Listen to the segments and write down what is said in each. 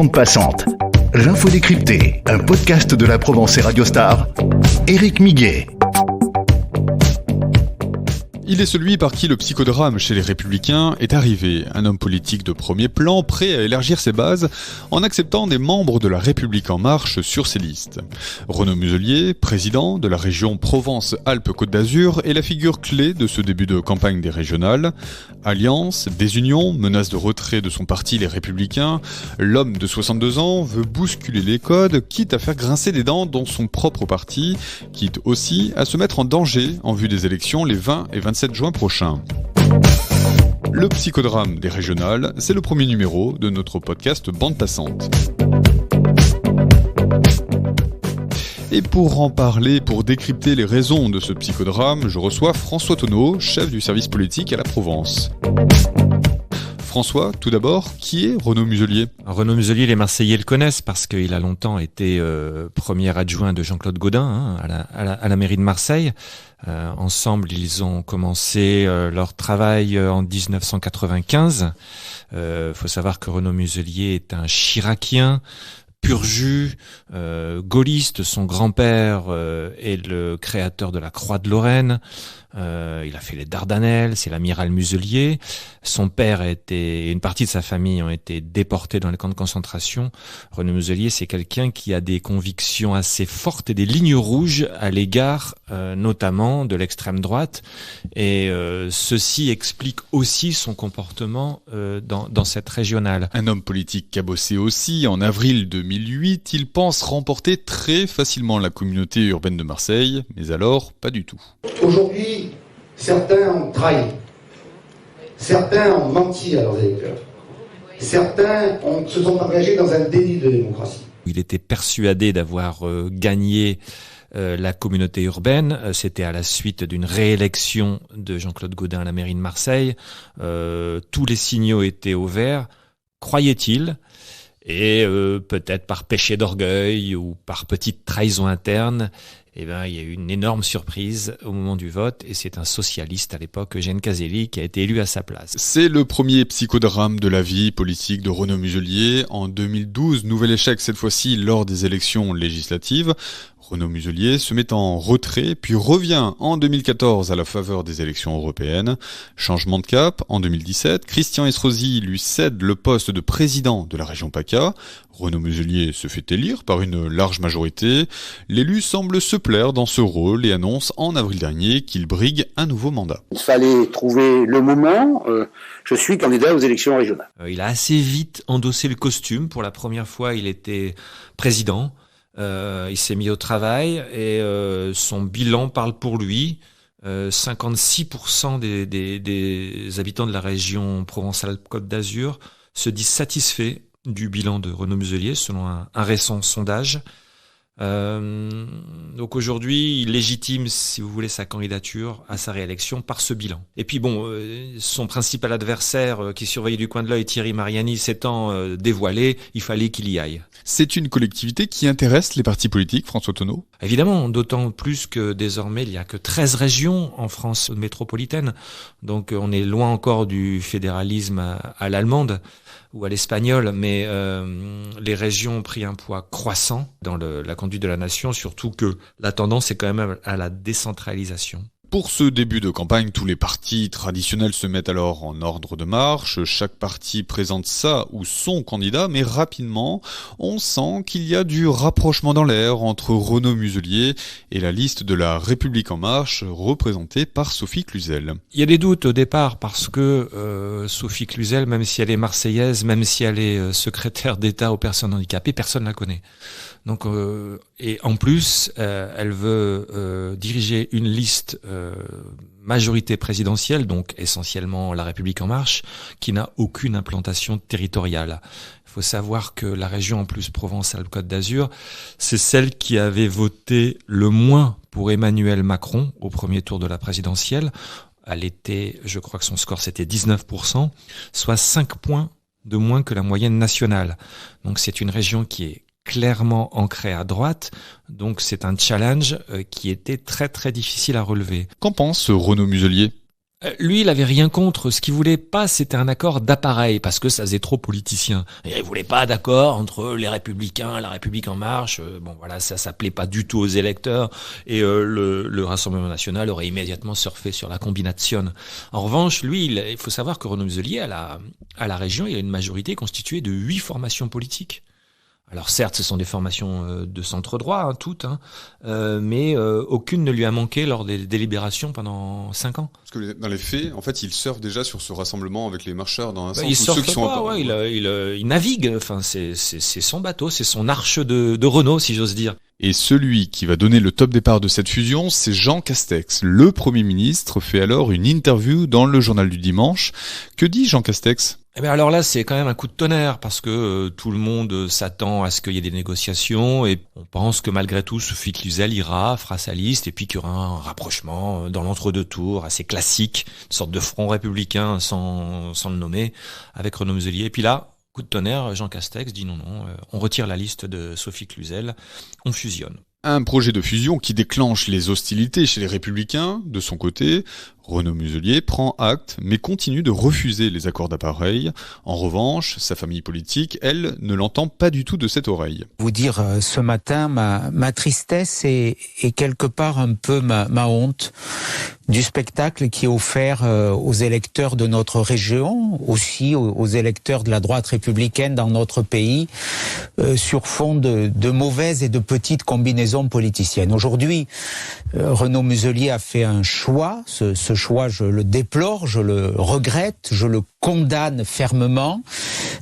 Bande passante. L'info décryptée, un podcast de la Provence et Radio Star. Éric Miguet. Il est celui par qui le psychodrame chez les Républicains est arrivé. Un homme politique de premier plan, prêt à élargir ses bases en acceptant des membres de la République en marche sur ses listes. Renaud Muselier, président de la région Provence-Alpes-Côte d'Azur, est la figure clé de ce début de campagne des régionales. Alliance, désunion, menace de retrait de son parti les Républicains, l'homme de 62 ans veut bousculer les codes, quitte à faire grincer des dents dans son propre parti, quitte aussi à se mettre en danger en vue des élections les 20 et 27 juin prochain. Le psychodrame des régionales, c'est le premier numéro de notre podcast Bande passante. Et pour en parler, pour décrypter les raisons de ce psychodrame, je reçois François Tonneau, chef du service politique à la Provence. François, tout d'abord, qui est Renaud Muselier ? Renaud Muselier, les Marseillais le connaissent parce qu'il a longtemps été premier adjoint de Jean-Claude Gaudin à la mairie de Marseille. Ensemble, ils ont commencé leur travail en 1995. Faut savoir que Renaud Muselier est un chiracien, pur jus, gaulliste. Son grand-père est le créateur de la Croix de Lorraine. Il a fait les Dardanelles, c'est l'amiral Muselier. Son père une partie de sa famille ont été déportés dans les camps de concentration. Renaud Muselier, c'est quelqu'un qui a des convictions assez fortes et des lignes rouges à l'égard, notamment de l'extrême droite. Et ceci explique aussi son comportement dans cette régionale. Un homme politique cabossé aussi. En avril 2008, il pense remporter très facilement la communauté urbaine de Marseille, mais alors pas du tout. Aujourd'hui, certains ont trahi, certains ont menti à leurs électeurs, certains se sont engagés dans un déni de démocratie. Il était persuadé d'avoir gagné la communauté urbaine. C'était à la suite d'une réélection de Jean-Claude Gaudin à la mairie de Marseille. Tous les signaux étaient au vert, croyait-il. Et peut-être par péché d'orgueil ou par petite trahison interne, il y a eu une énorme surprise au moment du vote, et c'est un socialiste à l'époque, Eugène Caselli, qui a été élu à sa place. C'est le premier psychodrame de la vie politique de Renaud Muselier. En 2012, nouvel échec cette fois-ci lors des élections législatives. Renaud Muselier se met en retrait, puis revient en 2014 à la faveur des élections européennes. Changement de cap, en 2017, Christian Estrosi lui cède le poste de président de la région PACA. Renaud Muselier se fait élire par une large majorité. L'élu semble se plaire dans ce rôle et annonce en avril dernier qu'il brigue un nouveau mandat. Il fallait trouver le moment. Je suis candidat aux élections régionales. Il a assez vite endossé le costume. Pour la première fois, il était président. Il s'est mis au travail et son bilan parle pour lui. 56% des habitants de la région Provence-Alpes-Côte d'Azur se disent satisfaits du bilan de Renaud Muselier selon un récent sondage. Donc aujourd'hui, il légitime, si vous voulez, sa candidature à sa réélection par ce bilan. Et puis son principal adversaire qui surveillait du coin de l'œil, Thierry Mariani, s'étant dévoilé, il fallait qu'il y aille. C'est une collectivité qui intéresse les partis politiques, François Tonneau ? Évidemment, d'autant plus que désormais, il n'y a que 13 régions en France métropolitaine. Donc on est loin encore du fédéralisme à l'allemande ou à l'espagnol, mais les régions ont pris un poids croissant dans la conduite de la nation, surtout que la tendance est quand même à la décentralisation. Pour ce début de campagne, tous les partis traditionnels se mettent alors en ordre de marche. Chaque parti présente sa ou son candidat, mais rapidement, on sent qu'il y a du rapprochement dans l'air entre Renaud Muselier et la liste de la République en marche, représentée par Sophie Cluzel. Il y a des doutes au départ parce que Sophie Cluzel, même si elle est marseillaise, même si elle est secrétaire d'État aux personnes handicapées, personne ne la connaît. Donc, et en plus, elle veut diriger une liste majorité présidentielle, donc essentiellement La République en marche, qui n'a aucune implantation territoriale. Il faut savoir que la région, en plus Provence-Alpes-Côte d'Azur, c'est celle qui avait voté le moins pour Emmanuel Macron au premier tour de la présidentielle. Elle était, je crois que son score c'était 19%, soit 5 points de moins que la moyenne nationale. Donc c'est une région qui est clairement ancré à droite, donc c'est un challenge qui était très très difficile à relever. Qu'en pense Renaud Muselier ? Lui, il avait rien contre. Ce qu'il voulait pas, c'était un accord d'appareil, parce que ça faisait trop politicien. Et il voulait pas d'accord entre les Républicains et la République en marche. Bon, voilà, ça plaît pas du tout aux électeurs. Et le Rassemblement national aurait immédiatement surfé sur la combination. En revanche, lui, il faut savoir que Renaud Muselier, à la région, il a une majorité constituée de 8 formations politiques. Alors certes, ce sont des formations de centre droit, toutes, mais aucune ne lui a manqué lors des délibérations pendant 5 ans. Parce que dans les faits, en fait, il surfe déjà sur ce rassemblement avec les marcheurs dans un sens, Il ou ceux qui surfe sont pas, ouais, il navigue. Enfin, c'est son bateau, c'est son arche de Renault, si j'ose dire. Et celui qui va donner le top départ de cette fusion, c'est Jean Castex. Le Premier ministre fait alors une interview dans le journal du dimanche. Que dit Jean Castex ? Eh bien alors là, c'est quand même un coup de tonnerre parce que tout le monde s'attend à ce qu'il y ait des négociations et on pense que malgré tout, Sophie Cluzel fera sa liste et puis qu'il y aura un rapprochement dans l'entre-deux tours assez classique, une sorte de front républicain sans le nommer, avec Renaud Muselier. Et puis là, coup de tonnerre, Jean Castex dit non, on retire la liste de Sophie Cluzel, on fusionne. Un projet de fusion qui déclenche les hostilités chez les Républicains. De son côté, Renaud Muselier prend acte, mais continue de refuser les accords d'appareil. En revanche, sa famille politique, elle, ne l'entend pas du tout de cette oreille. Vous dire ce matin ma tristesse et quelque part un peu ma honte du spectacle qui est offert aux électeurs de notre région, aussi aux électeurs de la droite républicaine dans notre pays, sur fond de mauvaises et de petites combinaisons politiciennes. Aujourd'hui, Renaud Muselier a fait un choix. Ce choix, je le déplore, je le regrette, je le condamne fermement.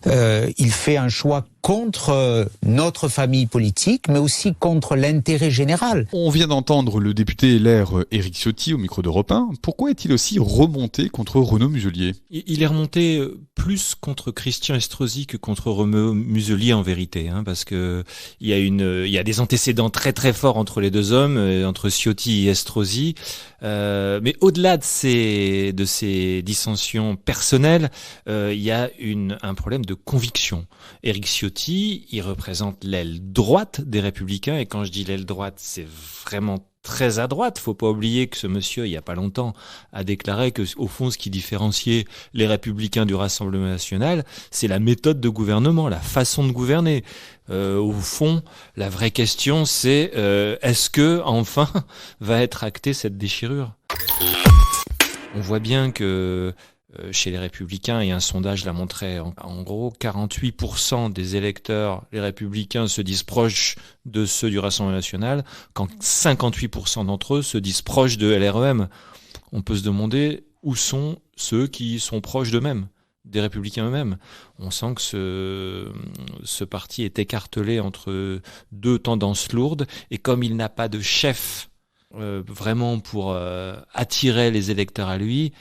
Il fait un choix contre notre famille politique, mais aussi contre l'intérêt général. On vient d'entendre le député LR Éric Ciotti au micro d'Europe 1. Pourquoi est-il aussi remonté contre Renaud Muselier ? Il est remonté plus contre Christian Estrosi que contre Renaud Muselier en vérité, parce que il y a des antécédents très très forts entre les deux hommes, entre Ciotti et Estrosi. Mais au-delà de ces dissensions personnelles, il y a un problème de conviction. Éric Ciotti, il représente l'aile droite des Républicains, et quand je dis l'aile droite, c'est vraiment très à droite. Faut pas oublier que ce monsieur, il y a pas longtemps, a déclaré que, au fond, ce qui différenciait les Républicains du Rassemblement national, c'est la méthode de gouvernement, la façon de gouverner. Au fond, la vraie question, c'est est-ce que enfin va être actée cette déchirure ? On voit bien que chez les Républicains, et un sondage l'a montré, en gros, 48% des électeurs, les Républicains, se disent proches de ceux du Rassemblement national, quand 58% d'entre eux se disent proches de LREM. On peut se demander où sont ceux qui sont proches d'eux-mêmes, des Républicains eux-mêmes. On sent que ce parti est écartelé entre deux tendances lourdes, et comme il n'a pas de chef vraiment pour attirer les électeurs à lui,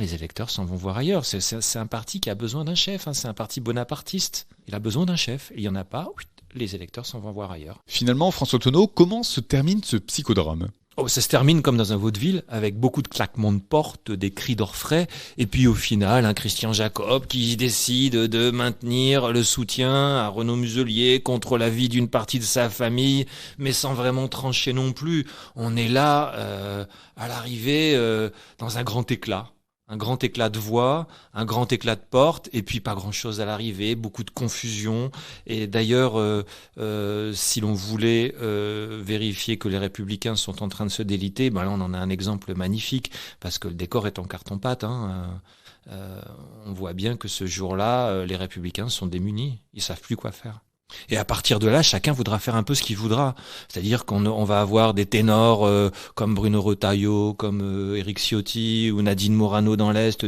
les électeurs s'en vont voir ailleurs. C'est un parti qui a besoin d'un chef, c'est un parti bonapartiste. Il a besoin d'un chef, il n'y en a pas, les électeurs s'en vont voir ailleurs. Finalement, François Tonneau, comment se termine ce psychodrame ? Ça se termine comme dans un vaudeville, avec beaucoup de claquements de porte, des cris d'orfraie, et puis au final, un Christian Jacob qui décide de maintenir le soutien à Renaud Muselier contre l'avis d'une partie de sa famille, mais sans vraiment trancher non plus. On est là, à l'arrivée, dans un grand éclat. Un grand éclat de voix, un grand éclat de porte, et puis pas grand-chose à l'arrivée, beaucoup de confusion. Et d'ailleurs, si l'on voulait vérifier que les Républicains sont en train de se déliter, là on en a un exemple magnifique, parce que le décor est en carton-pâte. On voit bien que ce jour-là, les Républicains sont démunis, ils savent plus quoi faire. Et à partir de là, chacun voudra faire un peu ce qu'il voudra. C'est-à-dire qu'on va avoir des ténors comme Bruno Retailleau, comme Éric Ciotti ou Nadine Morano dans l'Est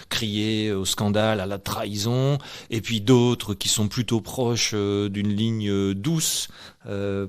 crier au scandale, à la trahison. Et puis d'autres qui sont plutôt proches d'une ligne douce,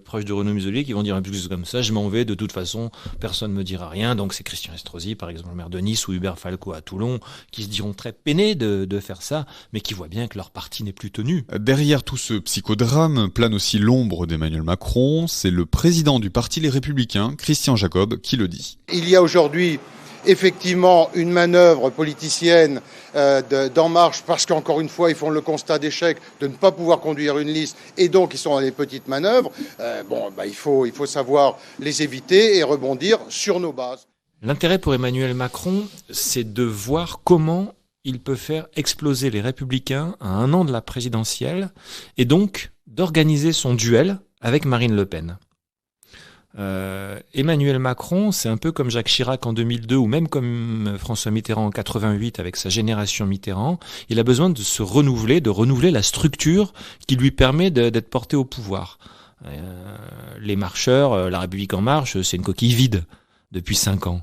proche de Renaud Muselier, qui vont dire un peu plus comme ça, je m'en vais, de toute façon, personne ne me dira rien. Donc c'est Christian Estrosi, par exemple, le maire de Nice, ou Hubert Falco à Toulon, qui se diront très peinés de faire ça, mais qui voient bien que leur parti n'est plus tenu. Derrière tout ce psychodrame plane aussi l'ombre d'Emmanuel Macron. C'est le président du parti Les Républicains, Christian Jacob, qui le dit. Il y a aujourd'hui effectivement une manœuvre politicienne d'En Marche, parce qu'encore une fois ils font le constat d'échec de ne pas pouvoir conduire une liste, et donc ils sont dans des petites manœuvres. Il faut savoir les éviter et rebondir sur nos bases. L'intérêt pour Emmanuel Macron, c'est de voir comment il peut faire exploser les Républicains à 1 an de la présidentielle et donc d'organiser son duel avec Marine Le Pen. Emmanuel Macron, c'est un peu comme Jacques Chirac en 2002 ou même comme François Mitterrand en 88 avec sa génération Mitterrand. Il a besoin de se renouveler, de renouveler la structure qui lui permet d'être porté au pouvoir. Les marcheurs, La République en marche, c'est une coquille vide depuis 5 ans.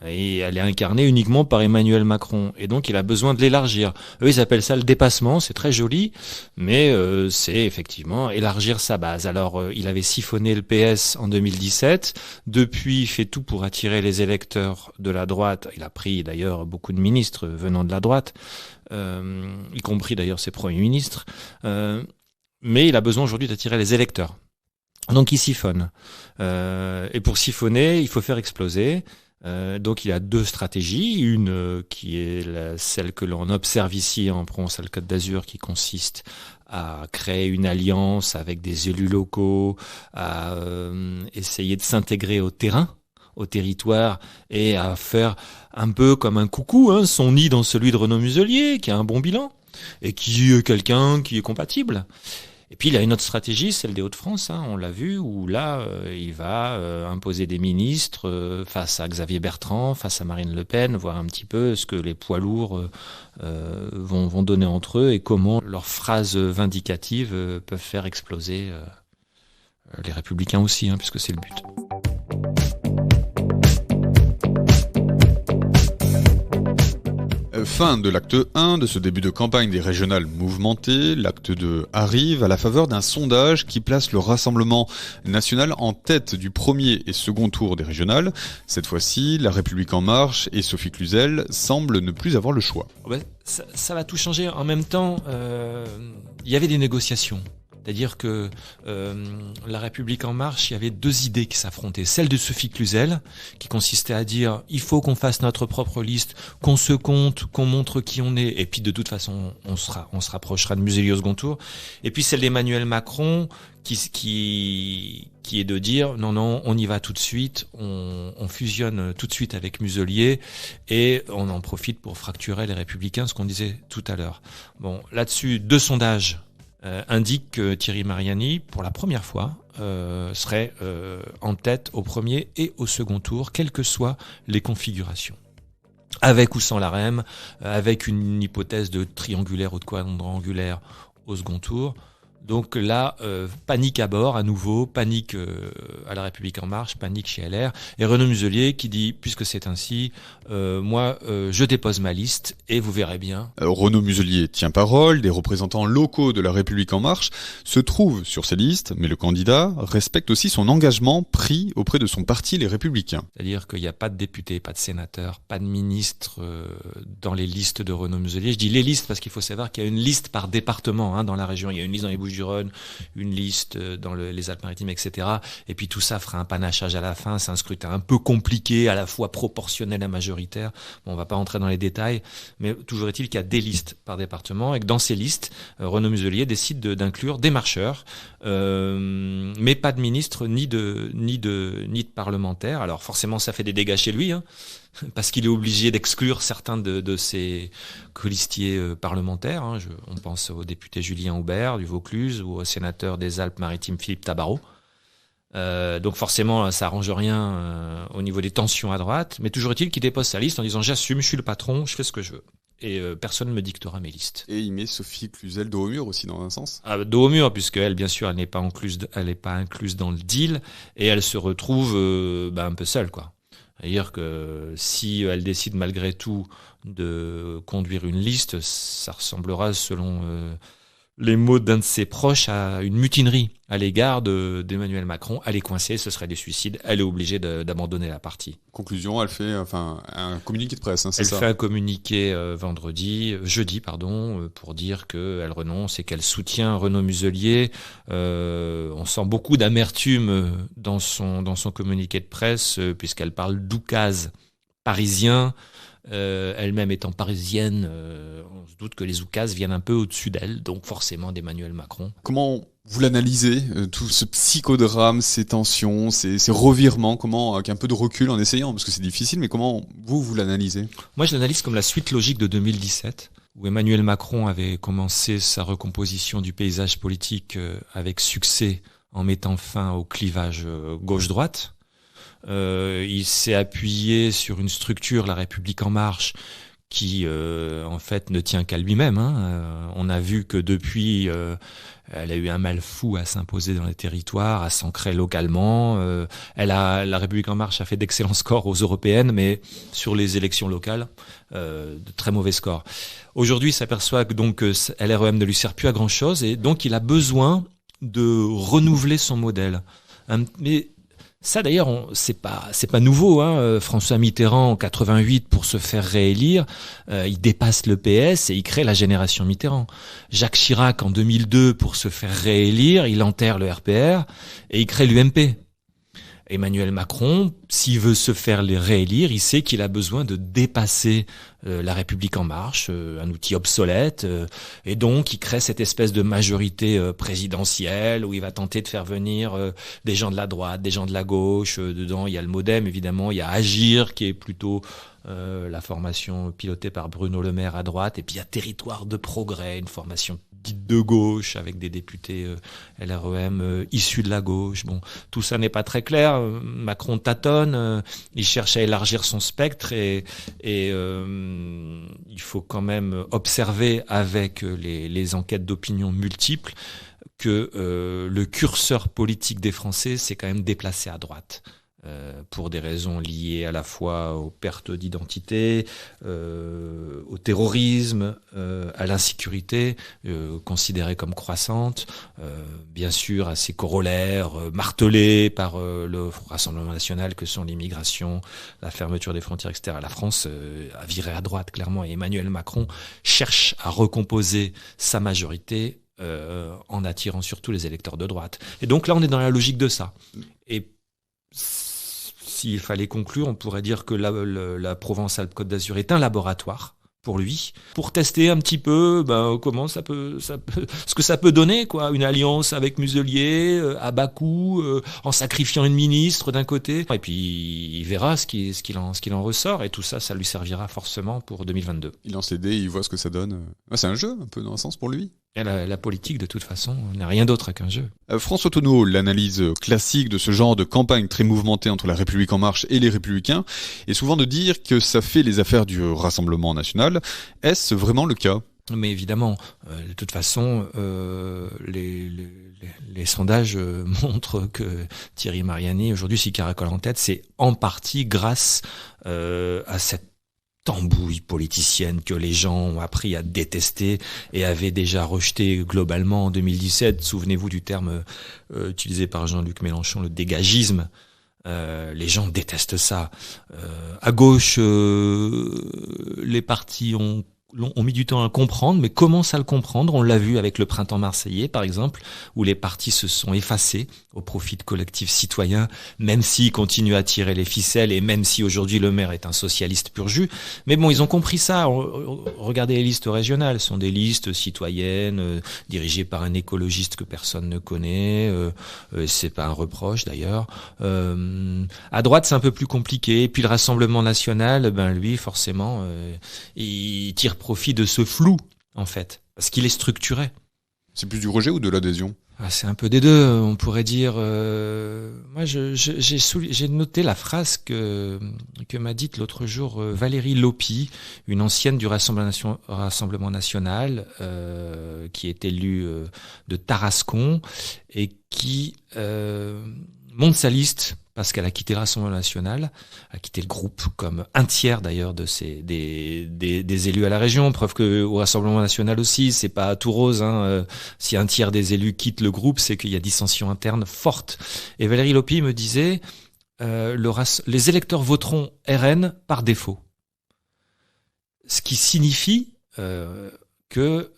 Et elle est incarnée uniquement par Emmanuel Macron. Et donc, il a besoin de l'élargir. Eux, ils appellent ça le dépassement. C'est très joli. Mais c'est effectivement élargir sa base. Alors, il avait siphonné le PS en 2017. Depuis, il fait tout pour attirer les électeurs de la droite. Il a pris d'ailleurs beaucoup de ministres venant de la droite, y compris d'ailleurs ses premiers ministres. Mais il a besoin aujourd'hui d'attirer les électeurs. Donc, il siphonne. Et pour siphonner, il faut faire exploser. Donc il a 2 stratégies, une qui est celle que l'on observe ici en Provence-Alpes-Côte d'Azur, qui consiste à créer une alliance avec des élus locaux, à essayer de s'intégrer au terrain, au territoire, et à faire un peu comme un coucou, son nid dans celui de Renaud Muselier, qui a un bon bilan, et qui est quelqu'un qui est compatible. Et puis il a une autre stratégie, celle des Hauts-de-France, on l'a vu, où là il va imposer des ministres face à Xavier Bertrand, face à Marine Le Pen, voir un petit peu ce que les poids lourds vont donner entre eux et comment leurs phrases vindicatives peuvent faire exploser les Républicains aussi, puisque c'est le but. Fin de l'acte 1 de ce début de campagne des régionales mouvementées. L'acte 2 arrive à la faveur d'un sondage qui place le Rassemblement national en tête du premier et second tour des régionales. Cette fois-ci, La République en marche et Sophie Cluzel semblent ne plus avoir le choix. Ça va tout changer. En même temps, il y avait des négociations. C'est-à-dire que La République en marche, il y avait 2 idées qui s'affrontaient. Celle de Sophie Cluzel, qui consistait à dire il faut qu'on fasse notre propre liste, qu'on se compte, qu'on montre qui on est, et puis de toute façon on se rapprochera de Muselier au second tour. Et puis celle d'Emmanuel Macron, qui est de dire non, on y va tout de suite, on fusionne tout de suite avec Muselier et on en profite pour fracturer les Républicains, ce qu'on disait tout à l'heure. Bon, là-dessus, 2 sondages indique que Thierry Mariani, pour la première fois, serait en tête au premier et au second tour, quelles que soient les configurations. Avec ou sans l'AREM, avec une hypothèse de triangulaire ou de quadrangulaire au second tour. Donc là, panique à bord, à nouveau, panique à La République en marche, panique chez LR. Et Renaud Muselier qui dit, puisque c'est ainsi, moi, je dépose ma liste et vous verrez bien. Renaud Muselier tient parole, des représentants locaux de La République en marche se trouvent sur ces listes, mais le candidat respecte aussi son engagement pris auprès de son parti, les Républicains. C'est-à-dire qu'il n'y a pas de députés, pas de sénateurs, pas de ministres dans les listes de Renaud Muselier. Je dis les listes parce qu'il faut savoir qu'il y a une liste par département dans la région. Il y a une liste dans les Bouches-du-Rhône, une liste dans les Alpes-Maritimes, etc. Et puis tout ça fera un panachage à la fin. C'est un scrutin un peu compliqué, à la fois proportionnel et majoritaire. Bon, on va pas rentrer dans les détails, mais toujours est-il qu'il y a des listes par département et que dans ces listes, Renaud Muselier décide d'inclure des marcheurs, mais pas de ministres ni de parlementaires. Alors forcément, ça fait des dégâts chez lui, parce qu'il est obligé d'exclure certains de ses colistiers parlementaires. On pense au député Julien Aubert du Vaucluse ou au sénateur des Alpes-Maritimes Philippe Tabarot. Donc forcément, ça arrange rien au niveau des tensions à droite, mais toujours est-il qu'il dépose sa liste en disant j'assume, je suis le patron, je fais ce que je veux. Et personne ne me dictera mes listes. Et il met Sophie Cluzel dos au mur aussi dans un sens. Dos au mur, puisque elle, bien sûr, elle n'est pas incluse dans le deal et elle se retrouve un peu seule, quoi. C'est-à-dire que si elle décide malgré tout de conduire une liste, ça ressemblera, selon les mots d'un de ses proches, à une mutinerie à l'égard d'Emmanuel Macron. Elle est coincée, ce serait du suicide, elle est obligée d'abandonner la partie. Conclusion, elle fait un communiqué de presse, c'est ça ? Elle fait un communiqué jeudi, pour dire qu'elle renonce et qu'elle soutient Renaud Muselier. On sent beaucoup d'amertume dans son communiqué de presse, puisqu'elle parle d'oukase parisien, elle-même étant parisienne, on se doute que les oukases viennent un peu au-dessus d'elle, donc forcément d'Emmanuel Macron. Comment vous l'analysez, tout ce psychodrame, ces tensions, ces revirements, comment, avec un peu de recul en essayant, parce que c'est difficile, mais comment vous l'analysez ? Moi, je l'analyse comme la suite logique de 2017, où Emmanuel Macron avait commencé sa recomposition du paysage politique avec succès en mettant fin au clivage gauche-droite. Il s'est appuyé sur une structure, La République en marche, qui en fait ne tient qu'à lui-même. On a vu que depuis, elle a eu un mal fou à s'imposer dans les territoires, à s'ancrer localement. La République en marche a fait d'excellents scores aux européennes, mais sur les élections locales, de très mauvais scores. Aujourd'hui, il s'aperçoit que donc LREM ne lui sert plus à grand chose, et donc il a besoin de renouveler son modèle. Mais ça d'ailleurs, c'est pas nouveau. François Mitterrand en 88, pour se faire réélire, il dépasse le PS et il crée la génération Mitterrand. Jacques Chirac en 2002, pour se faire réélire, il enterre le RPR et il crée l'UMP. Emmanuel Macron, s'il veut se faire réélire, il sait qu'il a besoin de dépasser La République en marche, un outil obsolète, et donc il crée cette espèce de majorité présidentielle où il va tenter de faire venir des gens de la droite, des gens de la gauche. Dedans, il y a le MoDem, évidemment, il y a Agir, qui est plutôt la formation pilotée par Bruno Le Maire à droite, et puis il y a Territoire de Progrès, une formation dite de gauche, avec des députés LREM issus de la gauche. Bon, tout ça n'est pas très clair. Macron tâtonne, il cherche à élargir son spectre, et il faut quand même observer avec les enquêtes d'opinion multiples que le curseur politique des Français s'est quand même déplacé à droite. Pour des raisons liées à la fois aux pertes d'identité, au terrorisme, à l'insécurité considérée comme croissante, bien sûr à ces corollaires martelés par le Rassemblement national que sont l'immigration, la fermeture des frontières, etc. La France a viré à droite clairement, et Emmanuel Macron cherche à recomposer sa majorité en attirant surtout les électeurs de droite. Et donc là on est dans la logique de ça. Et s'il fallait conclure, on pourrait dire que la Provence-Alpes-Côte d'Azur est un laboratoire pour lui, pour tester un petit peu comment ce que ça peut donner, quoi, une alliance avec Muselier à bas coût, en sacrifiant une ministre d'un côté, et puis il verra ce qu'il en ressort, et tout ça, ça lui servira forcément pour 2022. Il lance les dés, il voit ce que ça donne. C'est un jeu, un peu dans un sens pour lui. Et la politique, de toute façon, n'est rien d'autre qu'un jeu. François Tonneau, l'analyse classique de ce genre de campagne très mouvementée entre la République en marche et les Républicains est souvent de dire que ça fait les affaires du Rassemblement national. Est-ce vraiment le cas ? Mais évidemment, de toute façon, les sondages montrent que Thierry Mariani, aujourd'hui, s'il caracole en tête, c'est en partie grâce à cette tambouille politicienne que les gens ont appris à détester et avaient déjà rejeté globalement en 2017. Souvenez-vous du terme utilisé par Jean-Luc Mélenchon, le dégagisme. Les gens détestent ça. À gauche, les partis ont mis du temps à comprendre, mais commencent à le comprendre. On l'a vu avec le printemps marseillais, par exemple, où les partis se sont effacés au profit de collectifs citoyens, même s'ils continuent à tirer les ficelles, et même si aujourd'hui le maire est un socialiste pur jus. Mais bon, ils ont compris ça. Regardez les listes régionales. Ce sont des listes citoyennes, dirigées par un écologiste que personne ne connaît. C'est pas un reproche, d'ailleurs. À droite, c'est un peu plus compliqué. Et puis le Rassemblement national, lui, forcément, il tire profit de ce flou, en fait, parce qu'il est structuré. C'est plus du rejet ou de l'adhésion ? C'est un peu des deux, on pourrait dire. Moi, j'ai noté la phrase que m'a dite l'autre jour Valérie Lopi, une ancienne du Rassemblement national, qui est élue de Tarascon et qui monte sa liste parce qu'elle a quitté le Rassemblement national, a quitté le groupe, comme un tiers d'ailleurs des élus à la région. Preuve que au Rassemblement national aussi, c'est pas tout rose. Si un tiers des élus quittent le groupe, c'est qu'il y a dissensions internes fortes. Et Valérie Lopi me disait, les électeurs voteront RN par défaut. Ce qui signifie que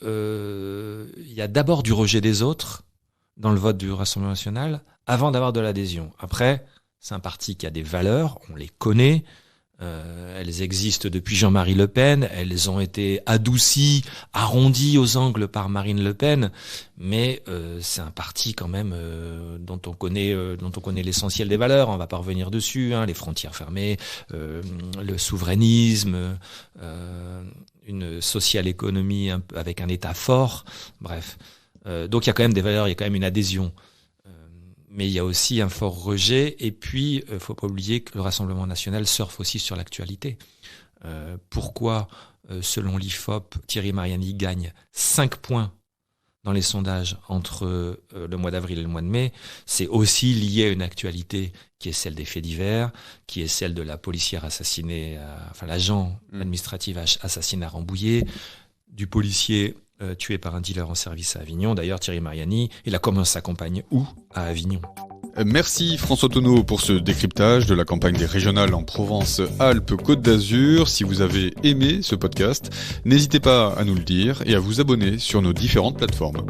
il y a d'abord du rejet des autres dans le vote du Rassemblement national avant d'avoir de l'adhésion. Après, c'est un parti qui a des valeurs, on les connaît, Elles existent depuis Jean-Marie Le Pen, elles ont été adoucies, arrondies aux angles par Marine Le Pen, mais c'est un parti quand même dont on connaît l'essentiel des valeurs. On va pas revenir dessus, les frontières fermées, le souverainisme, une social économie avec un État fort, bref. Donc il y a quand même des valeurs, il y a quand même une adhésion. Mais il y a aussi un fort rejet, et puis faut pas oublier que le Rassemblement national surfe aussi sur l'actualité. Pourquoi, selon l'IFOP, Thierry Mariani gagne 5 points dans les sondages entre le mois d'avril et le mois de mai? C'est aussi lié à une actualité qui est celle des faits divers, qui est celle de la policière assassinée, l'agent administratif assassiné à Rambouillet, du policier tué par un dealer en service à Avignon. D'ailleurs, Thierry Mariani, il a commencé sa campagne où? À Avignon. Merci François Tonneau pour ce décryptage de la campagne des régionales en Provence-Alpes-Côte d'Azur. Si vous avez aimé ce podcast, n'hésitez pas à nous le dire et à vous abonner sur nos différentes plateformes.